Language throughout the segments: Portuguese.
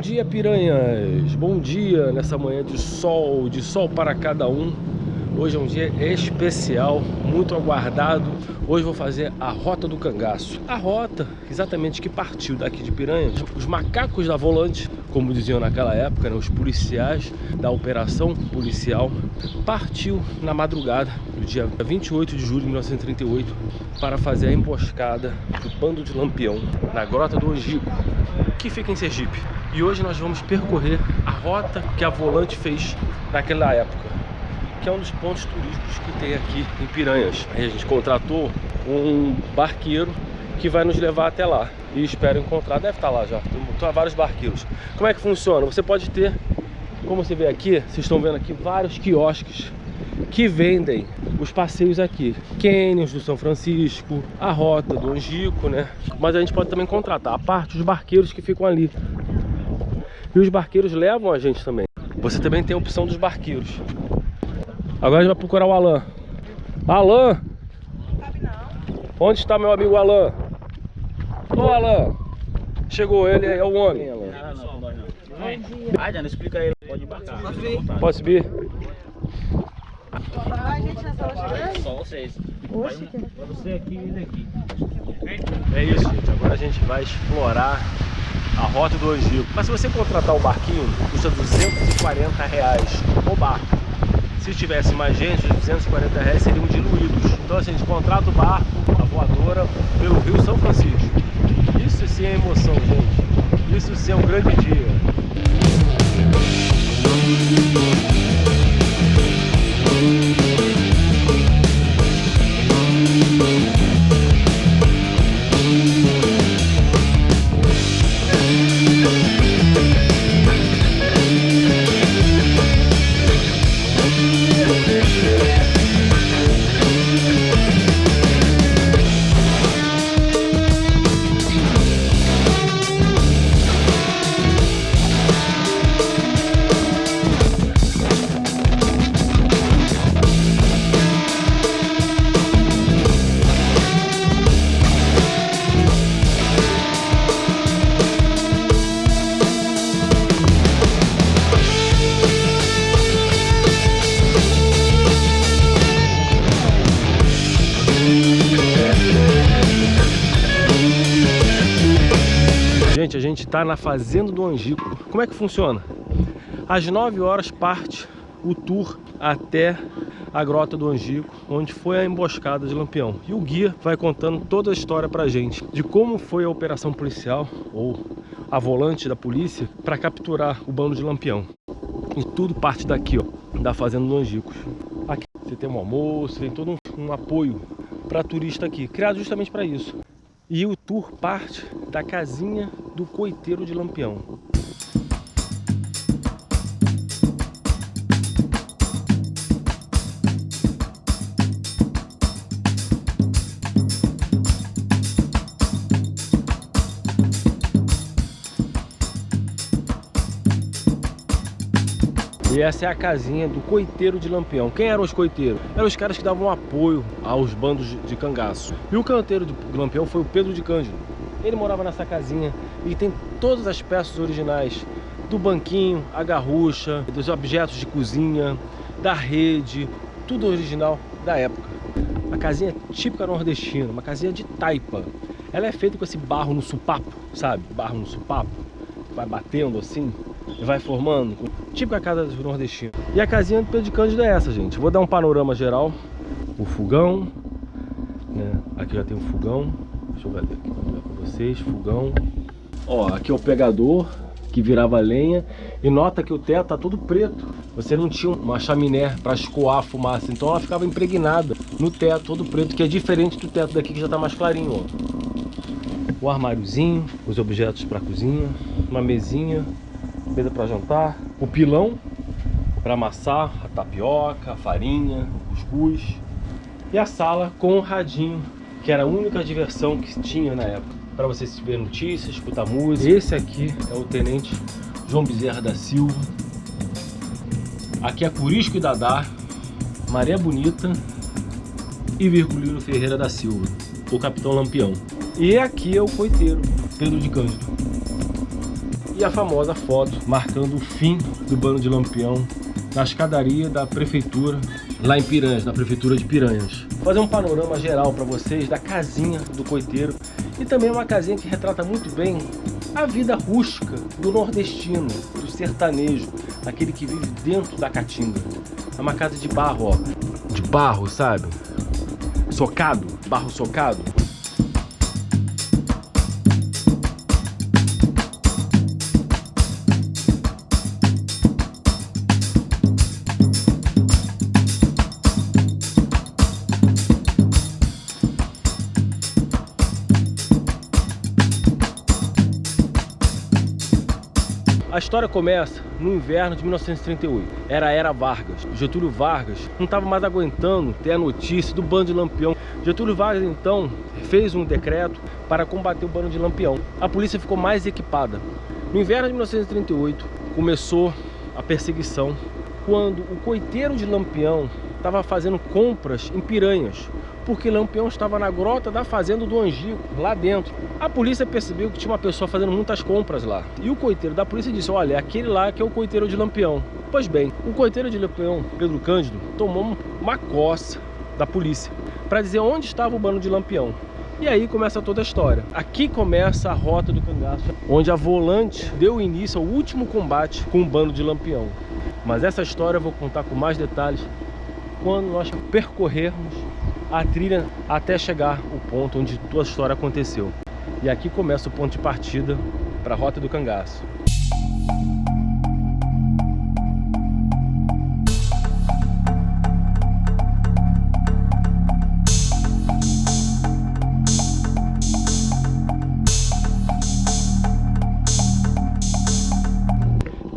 dia, piranhas! Bom dia nessa manhã de sol para cada um. Hoje é um dia especial, muito aguardado. Hoje vou fazer a Rota do Cangaço. A rota, exatamente, que partiu daqui de Piranhas. Os macacos da volante, como diziam naquela época, né, os policiais da operação policial, partiu na madrugada do dia 28 de julho de 1938 para fazer a emboscada do bando de Lampião na Grota do Angico, que fica em Sergipe. E hoje nós vamos percorrer a rota que a volante fez naquela época, que é um dos pontos turísticos que tem aqui em Piranhas. Aí a gente contratou um barqueiro que vai nos levar até lá. E espero encontrar, deve estar lá já, tem vários barqueiros. Como é que funciona? Você pode ter, como você vê aqui, vocês estão vendo aqui vários quiosques que vendem os passeios aqui. Canyons do São Francisco, a Rota do Angico, né? Mas a gente pode também contratar a parte dos barqueiros que ficam ali. E os barqueiros levam a gente também. Você também tem a opção dos barqueiros. Agora a gente vai procurar o Alan. Alan! Não cabe não. Onde está meu amigo Alan? Ô Alan! Chegou ele, é o homem, Alan. Vai, Diana, explica aí. Pode embarcar. Pode subir? Vai, gente, nessa loja grande? Só vocês. Oxe, que... Pra você aqui e daqui. É isso, gente. Agora a gente vai explorar a Rota do Angico. Mas se você contratar o barquinho, custa R$240 o barco. Se tivesse mais gente, os R$240 seriam diluídos. Então assim, a gente contrata o barco, a voadora, pelo Rio São Francisco. Isso sim é emoção, gente. Isso sim é um grande dia. Gente, a gente está na Fazenda do Angico. Como é que funciona? Às 9 horas parte o tour até a Grota do Angico, onde foi a emboscada de Lampião. E o guia vai contando toda a história pra gente, de como foi a operação policial, ou a volante da polícia, para capturar o bando de Lampião. E tudo parte daqui, ó, da Fazenda do Angico. Aqui você tem um almoço, tem todo um apoio para turista aqui, criado justamente para isso. E o tour parte da casinha do coiteiro de Lampião. E essa é a casinha do coiteiro de Lampião. Quem eram os coiteiros? Eram os caras que davam apoio aos bandos de cangaço. E o canteiro de Lampião foi o Pedro de Cândido. Ele morava nessa casinha e tem todas as peças originais do banquinho, a garrucha, dos objetos de cozinha, da rede, tudo original da época. A casinha típica nordestina, uma casinha de taipa. Ela é feita com esse barro no supapo, sabe? Barro no supapo, que vai batendo assim e vai formando. Típica casa do nordestino. E a casinha do Pedro de Cândido é essa, gente. Vou dar um panorama geral. O fogão, né? Aqui já tem um fogão. Deixa eu ver aqui pra vocês. Fogão. Ó, aqui é o pegador que virava lenha. E nota que o teto tá todo preto. Você não tinha uma chaminé para escoar a fumaça. Então ela ficava impregnada no teto todo preto, que é diferente do teto daqui, que já tá mais clarinho, ó. O armáriozinho, os objetos para cozinha, uma mesinha, mesa para jantar, o pilão para amassar a tapioca, a farinha, o cuscuz, e a sala com o radinho, que era a única diversão que tinha na época, para você ver notícias, escutar música. Esse aqui é o tenente João Bezerra da Silva. Aqui é Curisco e Dadá, Maria Bonita e Virgulino Ferreira da Silva, o capitão Lampião. E aqui é o coiteiro Pedro de Cândido. e a famosa foto marcando o fim do bando de Lampião na escadaria da prefeitura, lá em Piranhas, na prefeitura de Piranhas. Vou fazer um panorama geral para vocês da casinha do coiteiro e também uma casinha que retrata muito bem a vida rústica do nordestino, do sertanejo, aquele que vive dentro da caatinga. É uma casa de barro, ó, de barro, sabe? Socado, barro socado. A história começa no inverno de 1938, era a era Vargas. Getúlio Vargas não estava mais aguentando ter a notícia do bando de Lampião. Getúlio Vargas então fez um decreto para combater o bando de Lampião. A polícia ficou mais equipada. No inverno de 1938 começou a perseguição quando o coiteiro de Lampião estava fazendo compras em Piranhas, porque Lampião estava na grota da fazenda do Angico, lá dentro. A polícia percebeu que tinha uma pessoa fazendo muitas compras lá. E o coiteiro da polícia disse, olha, é aquele lá que é o coiteiro de Lampião. Pois bem, o coiteiro de Lampião, Pedro Cândido, tomou uma coça da polícia para dizer onde estava o bando de Lampião. E aí começa toda a história. Aqui começa a Rota do Cangaço, onde a Volante deu início ao último combate com o bando de Lampião. Mas essa história eu vou contar com mais detalhes quando nós percorrermos a trilha até chegar ao ponto onde toda a história aconteceu. E aqui começa o ponto de partida para a Rota do Cangaço.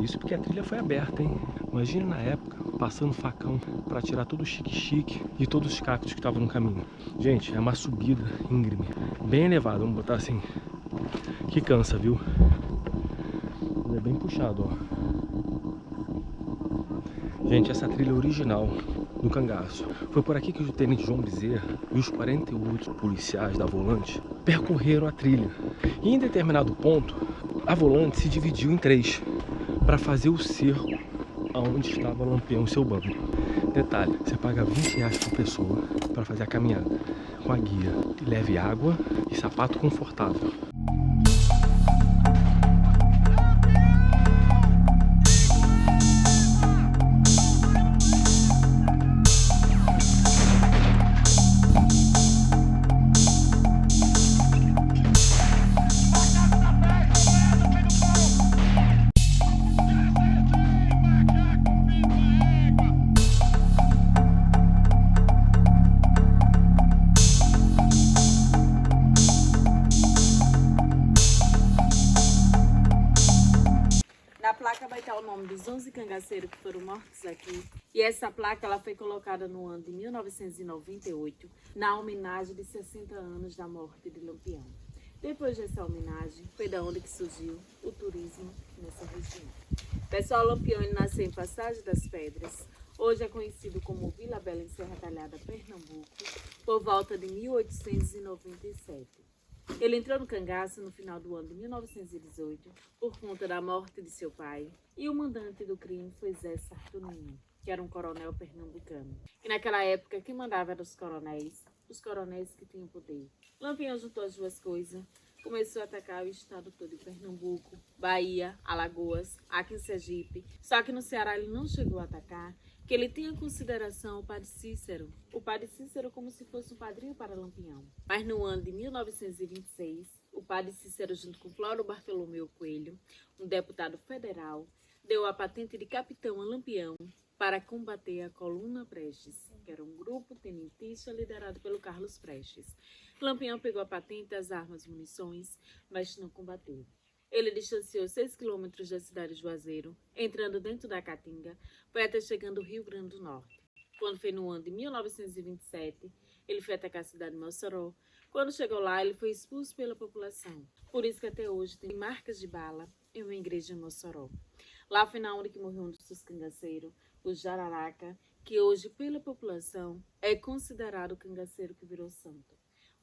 Isso porque a trilha foi aberta, hein? Imagina na época, passando facão para tirar todo o chique-chique e todos os cactos que estavam no caminho. Gente, é uma subida íngreme, bem elevada, vamos botar assim, que cansa, viu? É bem puxado, ó. Gente, essa trilha é original do Cangaço. Foi por aqui que o tenente João Bezerra e os 48 policiais da Volante percorreram a trilha. E em determinado ponto, a Volante se dividiu em três para fazer o cerco aonde estava Lampião e seu bando. Detalhe, você paga R$20 por pessoa para fazer a caminhada com a guia. Leve água e sapato confortável. Vai estar o nome dos 11 cangaceiros que foram mortos aqui. E essa placa ela foi colocada no ano de 1998, na homenagem de 60 anos da morte de Lampião. Depois dessa homenagem, foi da onde que surgiu o turismo nessa região. Pessoal, Lampião ele nasceu em Passagem das Pedras. Hoje é conhecido como Vila Bela em Serra Talhada, Pernambuco, por volta de 1897. Ele entrou no cangaço no final do ano de 1918 por conta da morte de seu pai, e o mandante do crime foi Zé Sartonino, que era um coronel pernambucano. E naquela época quem mandava eram os coronéis que tinham poder. Lampião juntou as duas coisas, começou a atacar o estado todo de Pernambuco, Bahia, Alagoas, aqui em Sergipe. Só que no Ceará ele não chegou a atacar, que ele tinha em consideração o padre Cícero como se fosse um padrinho para Lampião. Mas no ano de 1926, o padre Cícero, junto com Floro Bartolomeu Coelho, um deputado federal, deu a patente de capitão a Lampião para combater a Coluna Prestes, que era um grupo tenentista liderado pelo Carlos Prestes. Lampião pegou a patente, as armas e munições, mas não combateu. Ele distanciou 6 quilômetros da cidade de Juazeiro, entrando dentro da Caatinga, foi até chegando ao Rio Grande do Norte. Quando foi no ano de 1927, ele foi atacar a cidade de Mossoró. Quando chegou lá, ele foi expulso pela população. Por isso que até hoje tem marcas de bala em uma igreja em Mossoró. Lá foi na onde que morreu um dos cangaceiros, o Jararaca, que hoje pela população é considerado o cangaceiro que virou santo.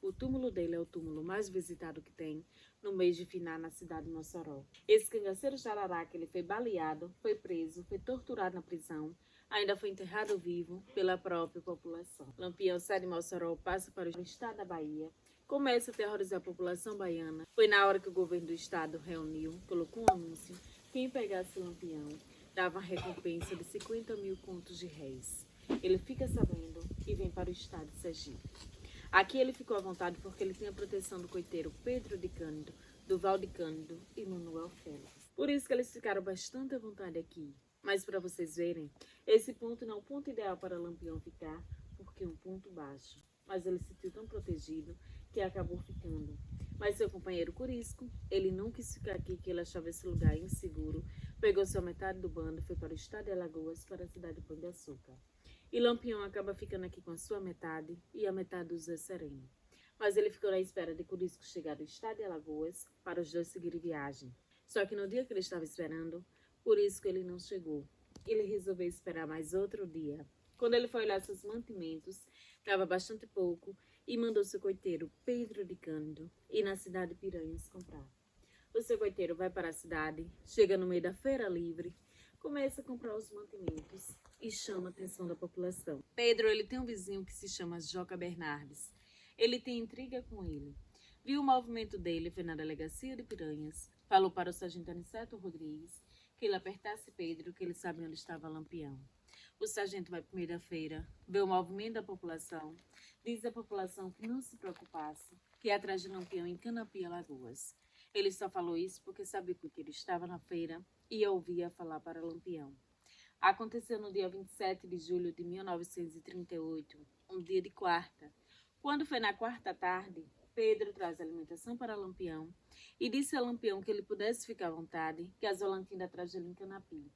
O túmulo dele é o túmulo mais visitado que tem no mês de Finá, na cidade de Mossoró. Esse cangaceiro jararaca, ele foi baleado, foi preso, foi torturado na prisão, ainda foi enterrado vivo pela própria população. Lampião sai de Mossoró, passa para o estado da Bahia, começa a terrorizar a população baiana. Foi na hora que o governo do estado reuniu, colocou um anúncio, quem pegasse Lampião dava uma recompensa de 50 mil contos de réis. Ele fica sabendo e vem para o estado de Sergipe. Aqui ele ficou à vontade porque ele tinha a proteção do coiteiro Pedro de Cândido, do Val de Cândido e Manuel Félix. Por isso que eles ficaram bastante à vontade aqui. Mas para vocês verem, esse ponto não é o ponto ideal para Lampião ficar, porque é um ponto baixo. Mas ele se sentiu tão protegido que acabou ficando. Mas seu companheiro Corisco, ele não quis ficar aqui, que ele achava esse lugar inseguro, pegou sua metade do bando e foi para o estado de Alagoas, para a cidade de Pão de Açúcar. E Lampião acaba ficando aqui com a sua metade e a metade do Zé Sereno. Mas ele ficou na espera de Corisco chegar do estado de Alagoas para os dois seguirem viagem. Só que no dia que ele estava esperando, Corisco ele não chegou. Ele resolveu esperar mais outro dia. Quando ele foi olhar seus mantimentos, estava bastante pouco e mandou seu coiteiro Pedro de Cândido ir na cidade de Piranhas comprar. O seu coiteiro vai para a cidade, chega no meio da feira livre, começa a comprar os mantimentos e chama a atenção da população. Pedro ele tem um vizinho que se chama Joca Bernardes. Ele tem intriga com ele. Viu o movimento dele, foi na delegacia de Piranhas, falou para o sargento Aniceto Rodrigues que ele apertasse Pedro, que ele sabia onde estava Lampião. O sargento vai para o meio da feira, vê o movimento da população, diz à população que não se preocupasse, que ia atrás de Lampião em Canapi, Alagoas. Ele só falou isso porque sabia que ele estava na feira e ouvia falar para Lampião. Aconteceu no dia 27 de julho de 1938, um dia de quarta. Quando foi na quarta tarde, Pedro traz alimentação para Lampião e disse a Lampião que ele pudesse ficar à vontade, que a Zolanta ainda atrás dele em Canapi.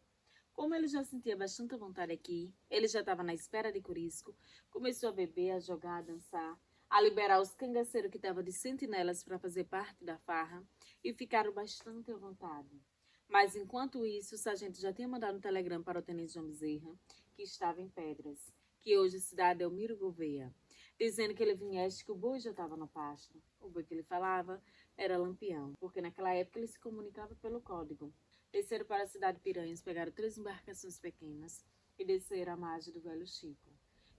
Como ele já sentia bastante vontade aqui, ele já estava na espera de Corisco, começou a beber, a jogar, a dançar, a liberar os cangaceiros que estavam de sentinelas para fazer parte da farra e ficaram bastante à vontade. Mas enquanto isso, o sargento já tinha mandado um telegrama para o tenente João Bezerra, que estava em Pedras, que hoje a cidade é Elmiro Gouveia, dizendo que ele viesse, que o boi já estava no pasto. O boi que ele falava era Lampião, porque naquela época ele se comunicava pelo código. Desceram para a cidade de Piranhas, pegaram 3 embarcações pequenas e desceram à margem do Velho Chico.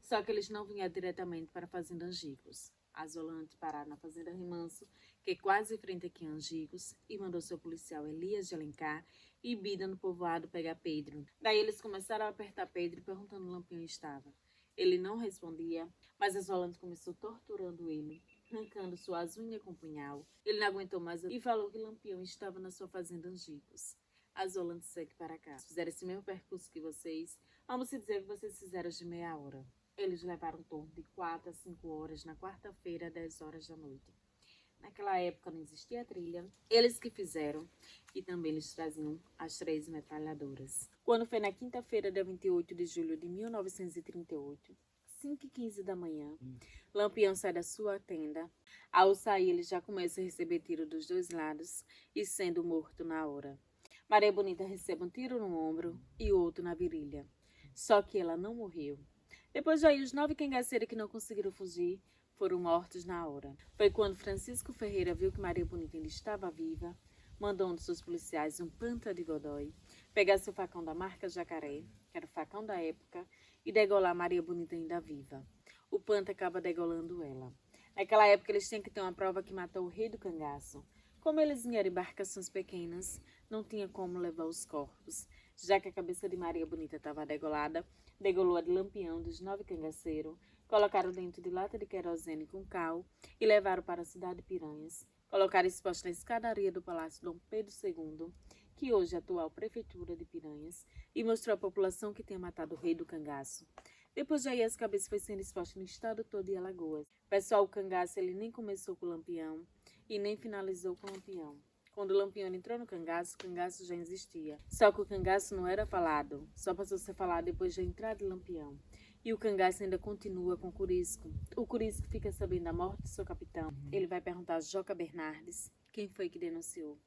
Só que eles não vinham diretamente para a fazenda Angicos. A Zolante pararam na fazenda Rimanso, que é quase em frente aqui a Angicos, e mandou seu policial Elias de Alencar e Bida no povoado pegar Pedro. Daí eles começaram a apertar Pedro perguntando onde Lampião estava. Ele não respondia, mas a Zolante começou torturando ele, arrancando suas unhas com punhal. Ele não aguentou mais e falou que Lampião estava na sua fazenda Angicos. A Zolante segue para cá. Fizeram esse mesmo percurso que vocês. Vamos dizer que vocês fizeram de meia hora. Eles levaram em torno de 4 a 5 horas na quarta-feira, 10 horas da noite. Naquela época não existia trilha. Eles que fizeram. E também eles traziam as 3 metralhadoras. Quando foi na quinta-feira, dia 28 de julho de 1938, 5h15 da manhã, Lampião sai da sua tenda. Ao sair, ele já começa a receber tiro dos dois lados e sendo morto na hora. Maria Bonita recebe um tiro no ombro e outro na virilha. Só que ela não morreu. Depois daí, os 9 cangaceiros que não conseguiram fugir foram mortos na hora. Foi quando Francisco Ferreira viu que Maria Bonita ainda estava viva, mandou um dos seus policiais, um Panta de Godói, pegar seu facão da marca Jacaré, que era o facão da época, e degolar Maria Bonita ainda viva. O Panta acaba degolando ela. Naquela época, eles tinham que ter uma prova que matou o rei do cangaço. Como eles eram embarcações pequenas, não tinha como levar os corpos. Já que a cabeça de Maria Bonita estava degolada, degolou a de Lampião dos 9 cangaceiros, colocaram dentro de lata de querosene com cal e levaram para a cidade de Piranhas. Colocaram exposta na escadaria do Palácio Dom Pedro II, que hoje é a atual prefeitura de Piranhas, e mostrou à população que tinha matado o rei do cangaço. Depois daí, as cabeças foi sendo expostas no estado todo de Alagoas. Pessoal, o cangaço ele nem começou com o Lampião e nem finalizou com o Lampião. Quando o Lampião entrou no cangaço, o cangaço já existia. Só que o cangaço não era falado, só passou a ser falado depois da entrada de Lampião. E o cangaço ainda continua com o Corisco. O Corisco fica sabendo da morte do seu capitão. Ele vai perguntar a Joca Bernardes quem foi que denunciou.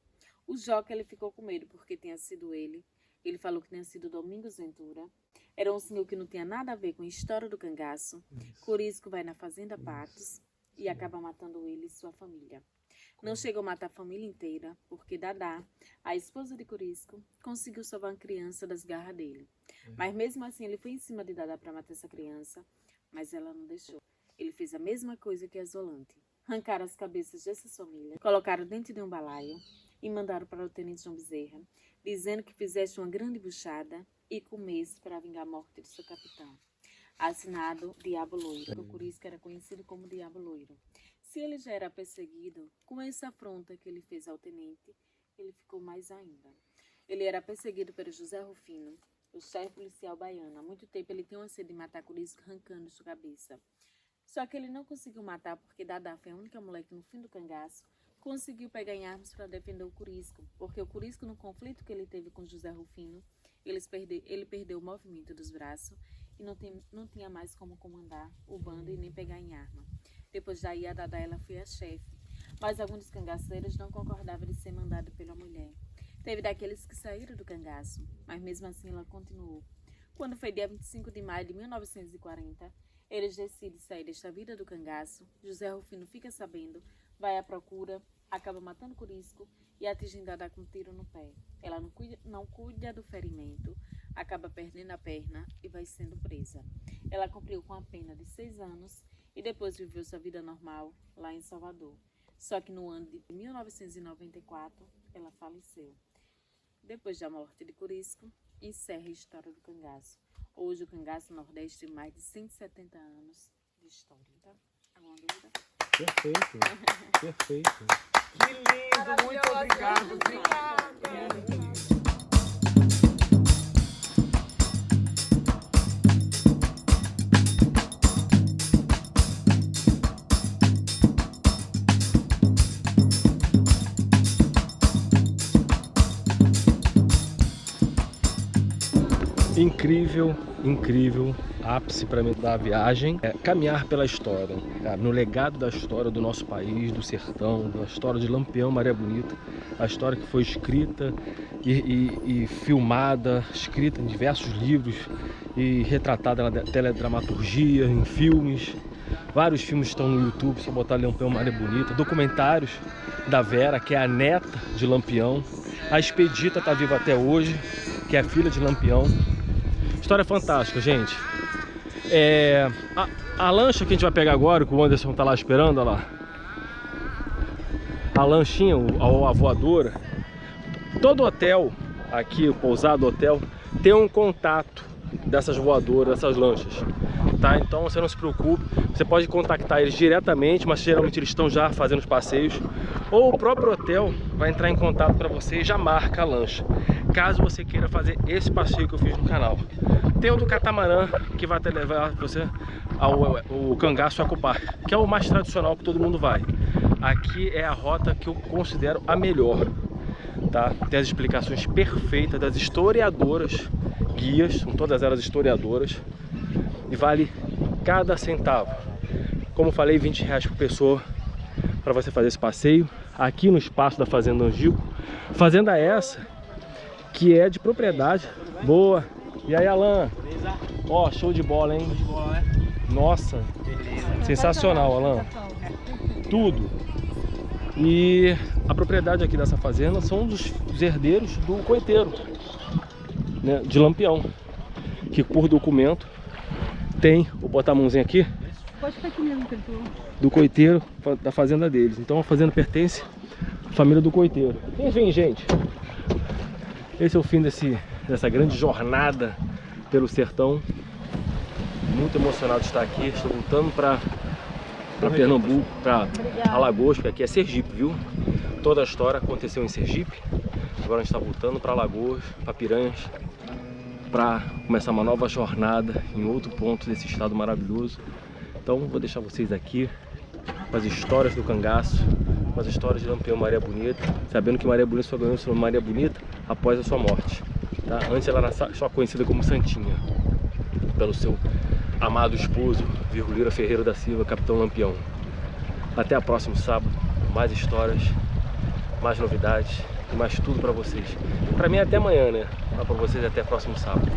O Joca ele ficou com medo porque tinha sido ele. Ele falou que tinha sido Domingos Ventura. Era um senhor que não tinha nada a ver com a história do cangaço. Corisco vai na fazenda Patos e acaba matando ele e sua família. Não chegou a matar a família inteira, porque Dadá, a esposa de Corisco, conseguiu salvar a criança das garras dele. Mas mesmo assim ele foi em cima de Dadá para matar essa criança, mas ela não deixou. Ele fez a mesma coisa que Azolante. Arrancaram as cabeças dessas famílias, colocaram dentro de um balaio e mandaram para o tenente João Bezerra, dizendo que fizesse uma grande buchada e comesse para vingar a morte de seu capitão. Assinado Diabo Loiro. O Corisco era conhecido como Diabo Loiro. Se ele já era perseguido, com essa afronta que ele fez ao tenente, ele ficou mais ainda. Ele era perseguido pelo José Rufino, o chefe policial baiano. Há muito tempo ele tem uma sede de matar Corisco arrancando sua cabeça. Só que ele não conseguiu matar porque Dadá foi a única mulher que no fim do cangaço conseguiu pegar em armas para defender o Corisco. Porque o Corisco, no conflito que ele teve com José Rufino, ele perdeu o movimento dos braços e não tinha mais como comandar o bando e nem pegar em arma. Depois daí a Dadá ela foi a chefe, mas alguns dos cangaceiros não concordavam de ser mandado pela mulher. Teve daqueles que saíram do cangaço, mas mesmo assim ela continuou. Quando foi dia 25 de maio de 1940, eles decidem sair desta vida do cangaço. José Rufino fica sabendo, vai à procura, acaba matando Corisco e atingindo Dadá com um tiro no pé. Ela não cuida do ferimento, acaba perdendo a perna e vai sendo presa. Ela cumpriu com a pena de 6 anos e depois viveu sua vida normal lá em Salvador. Só que no ano de 1994, ela faleceu. Depois da morte de Corisco, encerra a história do cangaço. Hoje o cangaço Nordeste tem mais de 170 anos de história. Tá? Alguma dúvida? Perfeito, perfeito. Que lindo, muito obrigado. Obrigada. Incrível, incrível, ápice para mim da viagem é caminhar pela história, cara, no legado da história do nosso país, do sertão, da história de Lampião, Maria Bonita, a história que foi escrita e filmada, escrita em diversos livros e retratada na teledramaturgia, em filmes. Vários filmes estão no YouTube, só botar Lampião, Maria Bonita, documentários da Vera, que é a neta de Lampião, a Expedita está viva até hoje, que é a filha de Lampião. História fantástica, gente. A lancha que a gente vai pegar agora, que o Anderson tá lá esperando, olha lá. A lanchinha, a voadora. Todo hotel aqui, o pousado hotel, tem um contato dessas voadoras, dessas lanchas. Tá? Então você não se preocupe, você pode contactar eles diretamente, mas geralmente eles estão já fazendo os passeios. Ou o próprio hotel vai entrar em contato para você e já marca a lancha, caso você queira fazer esse passeio que eu fiz no canal. Tem o do catamarã, que vai até levar você ao Cangaço Aquapark, que é o mais tradicional que todo mundo vai. Aqui é a rota que eu considero a melhor, tá? Tem as explicações perfeitas das historiadoras, guias, são todas elas historiadoras, e vale cada centavo. Como falei, R$20 por pessoa para você fazer esse passeio aqui no espaço da Fazenda Angico. Fazenda essa que é de propriedade boa. E aí, Alan? Beleza? Ó, show de bola, hein? Show de bola, né? Nossa, Beleza. sensacional, Alan. Tudo. E a propriedade aqui dessa fazenda são dos herdeiros do coiteiro, né, de Lampião, que por documento tem, vou botar a mãozinha aqui, Pode ficar aqui mesmo, do coiteiro da fazenda deles. Então a fazenda pertence à família do coiteiro. Enfim, gente, esse é o fim dessa grande jornada pelo sertão. Muito emocionado de estar aqui. Estou voltando para Pernambuco, para Alagoas, porque aqui é Sergipe, viu? Toda a história aconteceu em Sergipe. Agora a gente está voltando para Alagoas, para Piranhas, para começar uma nova jornada em outro ponto desse estado maravilhoso. Então vou deixar vocês aqui com as histórias do cangaço, com as histórias de Lampião Maria Bonita, sabendo que Maria Bonita só ganhou o seu nome Maria Bonita após a sua morte, tá? Antes ela era só conhecida como Santinha, pelo seu amado esposo, Virgulira Ferreira da Silva, Capitão Lampião. Até o próximo sábado, mais histórias, mais novidades e mais tudo para vocês. Para mim até amanhã, né? Mas para vocês até o próximo sábado.